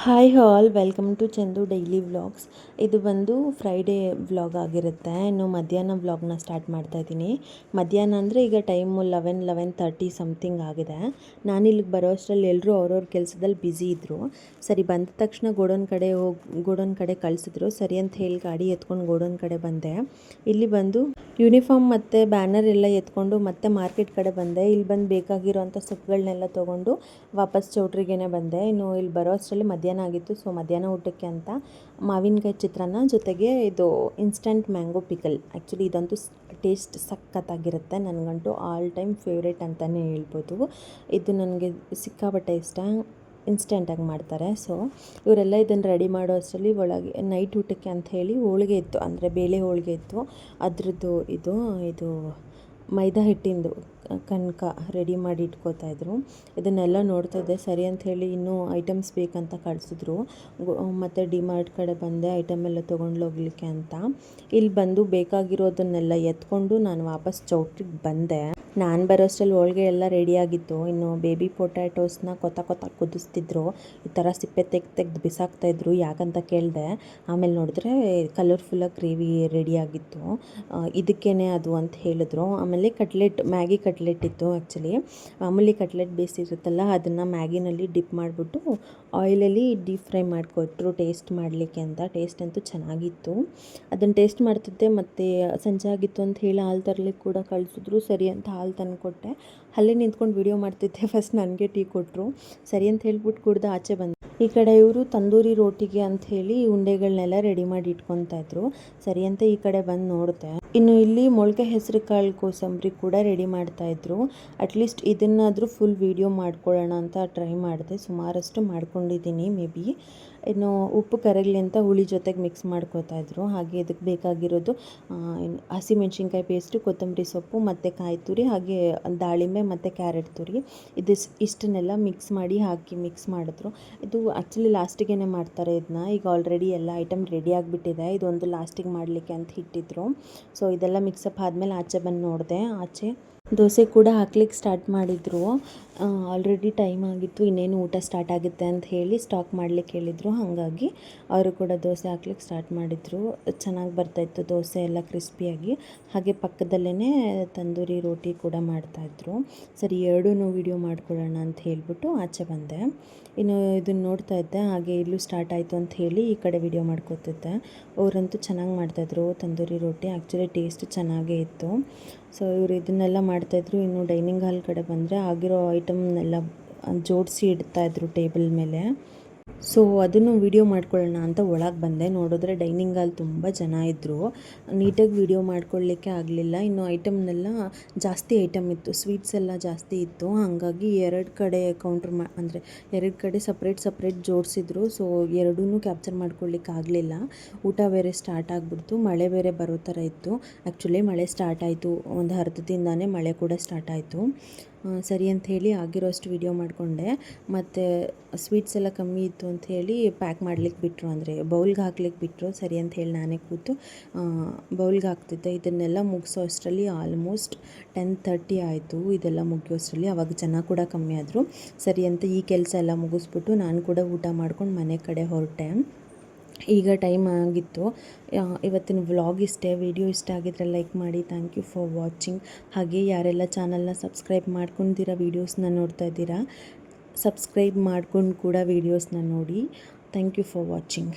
Hi all, welcome to Chandu daily vlogs. ಇದು ಬಂದು Friday vlog ಆಗಿರುತ್ತೆ. ಇನ್ನು ಮಧ್ಯಾಹ್ನ ವ್ಲಾಗ್ನ ಸ್ಟಾರ್ಟ್ ಮಾಡ್ತಾಯಿದ್ದೀನಿ. ಮಧ್ಯಾಹ್ನ ಅಂದರೆ ಈಗ ಟೈಮು 11:30 ಸಮಥಿಂಗ್ ಆಗಿದೆ. ನಾನು ಇಲ್ಲಿಗೆ ಬರೋ ಅಷ್ಟರಲ್ಲಿ ಎಲ್ಲರೂ ಅವ್ರವ್ರ ಕೆಲಸದಲ್ಲಿ ಬ್ಯುಸಿ ಇದ್ದರು. ಸರಿ, ಬಂದ ತಕ್ಷಣ ಗೋಡೌನ್ ಕಡೆ ಕಳಿಸಿದ್ರು. ಸರಿ ಅಂತ ಹೇಳಿ ಗಾಡಿ ಎತ್ಕೊಂಡು ಗೋಡೌನ್ ಕಡೆ ಬಂದೆ. ಇಲ್ಲಿ ಬಂದು ಯೂನಿಫಾರ್ಮ್ ಮತ್ತು ಬ್ಯಾನರ್ ಎಲ್ಲ ಎತ್ಕೊಂಡು ಮತ್ತೆ ಮಾರ್ಕೆಟ್ ಕಡೆ ಬಂದೆ. ಇಲ್ಲಿ ಬಂದು ಬೇಕಾಗಿರೋಂಥ ಸೊಪ್ಪುಗಳನ್ನೆಲ್ಲ ತೊಗೊಂಡು ವಾಪಸ್ ಚೌಟ್ರಿಗೇ ಬಂದೆ. ಇನ್ನು ಇಲ್ಲಿ ಬರೋ ಅಷ್ಟರಲ್ಲಿ ಮಧ್ಯಾಹ್ನ ಆಗಿತ್ತು. ಸೊ ಮಧ್ಯಾಹ್ನ ಊಟಕ್ಕೆ ಅಂತ ಮಾವಿನಕಾಯಿ ಚಿತ್ರಾನ್ನ ಜೊತೆಗೆ ಇದು ಇನ್ಸ್ಟಂಟ್ ಮ್ಯಾಂಗೋ ಪಿಕಲ್. ಆ್ಯಕ್ಚುಲಿ ಇದಂತೂ ಟೇಸ್ಟ್ ಸಖತ್ತಾಗಿರುತ್ತೆ. ನನಗಂತೂ ಆಲ್ ಟೈಮ್ ಫೇವ್ರೇಟ್ ಅಂತಲೇ ಹೇಳ್ಬೋದು. ಇದು ನನಗೆ ಸಿಕ್ಕಾಪಟ್ಟೆ ಇಷ್ಟ. ಇನ್ಸ್ಟೆಂಟಾಗಿ ಮಾಡ್ತಾರೆ. ಸೊ ಇವರೆಲ್ಲ ಇದನ್ನು ರೆಡಿ ಮಾಡೋ ಅಷ್ಟರಲ್ಲಿ ಒಳಗೆ ನೈಟ್ ಊಟಕ್ಕೆ ಅಂತ ಹೇಳಿ ಹೋಳಿಗೆ ಇತ್ತು, ಅಂದರೆ ಬೇಳೆ ಹೋಳಿಗೆ ಇತ್ತು. ಅದ್ರದ್ದು ಇದು ಮೈದಾ ಹಿಟ್ಟಿಂದು ಕನಕ ರೆಡಿ ಮಾಡಿ ಇಟ್ಕೋತಾಯಿದ್ರು. ಇದನ್ನೆಲ್ಲ ನೋಡ್ತಾಯಿದ್ದೆ. ಸರಿ ಅಂತ ಹೇಳಿ ಇನ್ನೂ ಐಟಮ್ಸ್ ಬೇಕಂತ ಕಳಿಸಿದ್ರು. ಮತ್ತು ಡಿಮಾರ್ಟ್ ಕಡೆ ಬಂದೆ ಐಟಮ್ ಎಲ್ಲ ತೊಗೊಂಡೋಗ್ಲಿಕ್ಕೆ ಅಂತ. ಇಲ್ಲಿ ಬಂದು ಬೇಕಾಗಿರೋದನ್ನೆಲ್ಲ ಎತ್ಕೊಂಡು ನಾನು ವಾಪಸ್ ಚೌಟ್ರಿಗೆ ಬಂದೆ. ನಾನು ಬರೋ ಅಷ್ಟರಲ್ಲಿ ಹೋಳಿಗೆ ಎಲ್ಲ ರೆಡಿಯಾಗಿತ್ತು. ಇನ್ನು ಬೇಬಿ ಪೊಟ್ಯಾಟೋಸ್ನ ಕೊತ್ತ ಕುದಿಸ್ತಿದ್ರು. ಈ ಥರ ಸಿಪ್ಪೆ ತೆಗ್ದು ಬಿಸಾಕ್ತಾಯಿದ್ರು. ಯಾಕಂತ ಕೇಳಿದೆ. ಆಮೇಲೆ ನೋಡಿದ್ರೆ ಕಲರ್ಫುಲ್ಲಾಗಿ ಗ್ರೇವಿ ರೆಡಿಯಾಗಿತ್ತು. ಇದಕ್ಕೇ ಅದು ಅಂತ ಹೇಳಿದ್ರು. ಆಮೇಲೆ ಮ್ಯಾಗಿ ಕಟ್ಲೆಟ್ ಇತ್ತು. ಆ್ಯಕ್ಚುಲಿ ಮಾಮೂಲಿ ಕಟ್ಲೆಟ್ ಬೇಯಿಸಿರುತ್ತಲ್ಲ, ಅದನ್ನು ಮ್ಯಾಗಿನಲ್ಲಿ ಡಿಪ್ ಮಾಡಿಬಿಟ್ಟು ಆಯಿಲಲ್ಲಿ ಡೀಪ್ ಫ್ರೈ ಮಾಡಿಕೊಟ್ರು ಟೇಸ್ಟ್ ಮಾಡಲಿಕ್ಕೆ ಅಂತ. ಟೇಸ್ಟ್ ಅಂತೂ ಚೆನ್ನಾಗಿತ್ತು. ಅದನ್ನು ಟೇಸ್ಟ್ ಮಾಡ್ತಿದ್ದೆ. ಮತ್ತು ಸಂಜೆ ಆಗಿತ್ತು ಅಂತ ಹೇಳಿ ಹಾಲು ತರಲಿಕ್ಕೆ ಕೂಡ ಕಳಿಸಿದ್ರು. ಸರಿ ಅಂತ ಹಾಲು ತಂದು ಕೊಟ್ಟೆ. ಅಲ್ಲೇ ನಿಂತ್ಕೊಂಡು ವಿಡಿಯೋ ಮಾಡ್ತಿದ್ದೆ. ಫಸ್ಟ್ ನನಗೆ ಟೀ ಕೊಟ್ಟರು. ಸರಿ ಅಂತ ಹೇಳ್ಬಿಟ್ಟು ಕುಡ್ದು ಆಚೆ ಬಂದೆ. ಈ ಕಡೆ ಇವರು ತಂದೂರಿ ರೋಟಿಗೆ ಅಂಥೇಳಿ ಉಂಡೆಗಳನ್ನೆಲ್ಲ ರೆಡಿ ಮಾಡಿ ಇಟ್ಕೊತಾಯಿದ್ರು. ಸರಿ ಅಂತ ಈ ಕಡೆ ಬಂದು ನೋಡಿದೆ. ಇನ್ನು ಇಲ್ಲಿ ಮೊಳಕೆ ಹೆಸರು ಕಾಳು ಕೋಸಂಬರಿ ಕೂಡ ರೆಡಿ ಮಾಡ್ತಾಯಿದ್ರು. ಅಟ್ಲೀಸ್ಟ್ ಇದನ್ನಾದರೂ ಫುಲ್ ವೀಡಿಯೋ ಮಾಡ್ಕೊಳ್ಳೋಣ ಅಂತ ಟ್ರೈ ಮಾಡಿದೆ. ಸುಮಾರಷ್ಟು ಮಾಡ್ಕೊಂಡಿದ್ದೀನಿ ಮೇ ಬಿ. ಇನ್ನು ಉಪ್ಪು ಕರಗಲಿ ಅಂತ ಹುಳಿ ಜೊತೆಗೆ ಮಿಕ್ಸ್ ಮಾಡ್ಕೋತಾಯಿದ್ರು. ಹಾಗೆ ಇದಕ್ಕೆ ಬೇಕಾಗಿರೋದು ಹಸಿಮೆಣ್ಸಿನ್ಕಾಯಿ ಪೇಸ್ಟು, ಕೊತ್ತಂಬರಿ ಸೊಪ್ಪು ಮತ್ತು ಕಾಯಿ ತುರಿ, ಹಾಗೆ ದಾಳಿಂಬೆ ಮತ್ತು ಕ್ಯಾರೆಟ್ ತುರಿ. ಇಷ್ಟನ್ನೆಲ್ಲ ಮಿಕ್ಸ್ ಮಾಡಿದ್ರು. ಇದು ಆ್ಯಕ್ಚುಲಿ ಲಾಸ್ಟಿಗೆ ಮಾಡ್ತಾರೆ ಇದನ್ನ. ಈಗ ಆಲ್ರೆಡಿ ಎಲ್ಲ ಐಟಮ್ ರೆಡಿ ಆಗಿಬಿಟ್ಟಿದೆ. ಇದೊಂದು ಲಾಸ್ಟಿಗೆ ಮಾಡಲಿಕ್ಕೆ ಅಂತ ಇಟ್ಟಿದ್ರು. ಸೊ ಇದೆಲ್ಲ ಮಿಕ್ಸಪ್ ಆದಮೇಲೆ ಆಚೆ ಬಂದು ನೋಡಿದೆ. ಆಚೆ ದೋಸೆ ಕೂಡ ಹಾಕ್ಲಿಕ್ಕೆ ಸ್ಟಾರ್ಟ್ ಮಾಡಿದರು. ಆಲ್ರೆಡಿ ಟೈಮ್ ಆಗಿತ್ತು, ಇನ್ನೇನು ಊಟ ಸ್ಟಾರ್ಟ್ ಆಗುತ್ತೆ ಅಂತ ಹೇಳಿ ಸ್ಟಾಕ್ ಮಾಡಲಿಕ್ಕೆ ಹೇಳಿದರು. ಹಾಗಾಗಿ ಅವರು ಕೂಡ ದೋಸೆ ಹಾಕ್ಲಿಕ್ಕೆ ಸ್ಟಾರ್ಟ್ ಮಾಡಿದರು. ಚೆನ್ನಾಗಿ ಬರ್ತಾಯಿತ್ತು ದೋಸೆ ಎಲ್ಲ ಕ್ರಿಸ್ಪಿಯಾಗಿ. ಹಾಗೆ ಪಕ್ಕದಲ್ಲೇ ತಂದೂರಿ ರೋಟಿ ಕೂಡ ಮಾಡ್ತಾಯಿದ್ರು. ಸರಿ, ಎರಡೂ ವೀಡಿಯೋ ಮಾಡ್ಕೊಳ್ಳೋಣ ಅಂತ ಹೇಳಿಬಿಟ್ಟು ಆಚೆ ಬಂದೆ. ಇನ್ನು ಇದನ್ನು ನೋಡ್ತಾ ಇದ್ದೆ. ಹಾಗೆ ಇಲ್ಲೂ ಸ್ಟಾರ್ಟ್ ಆಯಿತು ಅಂತ ಹೇಳಿ ಈ ಕಡೆ ವಿಡಿಯೋ ಮಾಡ್ಕೋತಿದ್ದೆ. ಅವರಂತೂ ಚೆನ್ನಾಗಿ ಮಾಡ್ತಾಯಿದ್ರು ತಂದೂರಿ ರೋಟಿ. ಆ್ಯಕ್ಚುಲಿ ಟೇಸ್ಟ್ ಚೆನ್ನಾಗೇ ಇತ್ತು. ಸೊ ಇವರು ಇದನ್ನೆಲ್ಲ ಮಾಡ್ತಾಯಿದ್ರು. ಇನ್ನು ಡೈನಿಂಗ್ ಹಾಲ್ ಕಡೆ ಬಂದರೆ ಆಗಿರೋ ಐಟಮ್ನೆಲ್ಲ ಜೋಡಿಸಿ ಇಡ್ತಾಯಿದ್ರು ಟೇಬಲ್ ಮೇಲೆ. ಸೊ ಅದನ್ನು ವೀಡಿಯೋ ಮಾಡ್ಕೊಳ್ಳೋಣ ಅಂತ ಒಳಗೆ ಬಂದೆ. ನೋಡಿದ್ರೆ ಡೈನಿಂಗ್ ಹಾಲ್ ತುಂಬ ಜನ ಇದ್ದರು. ನೀಟಾಗಿ ವೀಡಿಯೋ ಮಾಡ್ಕೊಳ್ಳಿಕ್ಕೆ ಆಗಲಿಲ್ಲ. ಇನ್ನು ಐಟಮ್ನೆಲ್ಲ ಜಾಸ್ತಿ ಐಟಮ್ ಇತ್ತು, ಸ್ವೀಟ್ಸ್ ಎಲ್ಲ ಜಾಸ್ತಿ ಇತ್ತು. ಹಾಗಾಗಿ ಎರಡು ಕಡೆ ಅಂದರೆ ಎರಡು ಕಡೆ ಸಪ್ರೇಟ್ ಜೋಡಿಸಿದ್ರು. ಸೊ ಎರಡೂ ಕ್ಯಾಪ್ಚರ್ ಮಾಡ್ಕೊಳ್ಳಿಕ್ಕೆ ಆಗಲಿಲ್ಲ. ಊಟ ಬೇರೆ ಸ್ಟಾರ್ಟ್ ಆಗಿಬಿಡ್ತು. ಮಳೆ ಬೇರೆ ಬರೋ ಥರ ಇತ್ತು. ಆ್ಯಕ್ಚುಲಿ ಮಳೆ ಸ್ಟಾರ್ಟ್ ಆಯಿತು, ಒಂದು ಅರ್ಧದಿಂದಾನೇ ಮಳೆ ಕೂಡ ಸ್ಟಾರ್ಟ್ ಆಯಿತು. ಸರಿ ಅಂತ ಹೇಳಿ ಆಗಿರೋ ಅಷ್ಟು ವೀಡಿಯೋ ಮಾಡಿಕೊಂಡೆ. ಮತ್ತು ಸ್ವೀಟ್ಸ್ ಎಲ್ಲ ಕಮ್ಮಿ ಇತ್ತು ಅಂತ ಹೇಳಿ ಪ್ಯಾಕ್ ಮಾಡ್ಲಿಕ್ಕೆ ಬಿಟ್ಟರು, ಅಂದರೆ ಬೌಲ್ಗೆ ಹಾಕ್ಲಿಕ್ಕೆ ಬಿಟ್ಟರು. ಸರಿ ಅಂತ ಹೇಳಿ ನಾನೇ ಕೂತು ಬೌಲ್ಗೆ ಹಾಕ್ತಿದ್ದೆ. ಇದನ್ನೆಲ್ಲ ಮುಗಿಸೋ ಅಷ್ಟರಲ್ಲಿ ಆಲ್ಮೋಸ್ಟ್ 10:30 ಆಯಿತು. ಇದೆಲ್ಲ ಮುಗಿಯೋ ಅಷ್ಟರಲ್ಲಿ ಆವಾಗ ಜನ ಕೂಡ ಕಮ್ಮಿ ಆದರು. ಸರಿ ಅಂತ ಈ ಕೆಲಸ ಎಲ್ಲ ಮುಗಿಸ್ಬಿಟ್ಟು ನಾನು ಕೂಡ ಊಟ ಮಾಡ್ಕೊಂಡು ಮನೆ ಕಡೆ ಹೊರಟೆ. ಈಗ ಟೈಮ್ ಆಗಿತ್ತು. ಇವತ್ತಿನ ವ್ಲಾಗ್ ಇಷ್ಟೇ. ವಿಡಿಯೋ ಇಷ್ಟ ಆಗಿದ್ರೆ ಲೈಕ್ ಮಾಡಿ. Thank you for watching. ಹಾಗೆ ಯಾರೆಲ್ಲ ಚಾನಲ್ನ ಸಬ್ಸ್ಕ್ರೈಬ್ ಮಾಡ್ಕೊಂಡಿದ್ದೀರಾ, ವೀಡಿಯೋಸ್ನ ನೋಡ್ತಾ ಇದ್ದೀರಾ, ಸಬ್ಸ್ಕ್ರೈಬ್ ಮಾಡ್ಕೊಂಡು ಕೂಡ ವೀಡಿಯೋಸ್ನ ನೋಡಿ. Thank you for watching.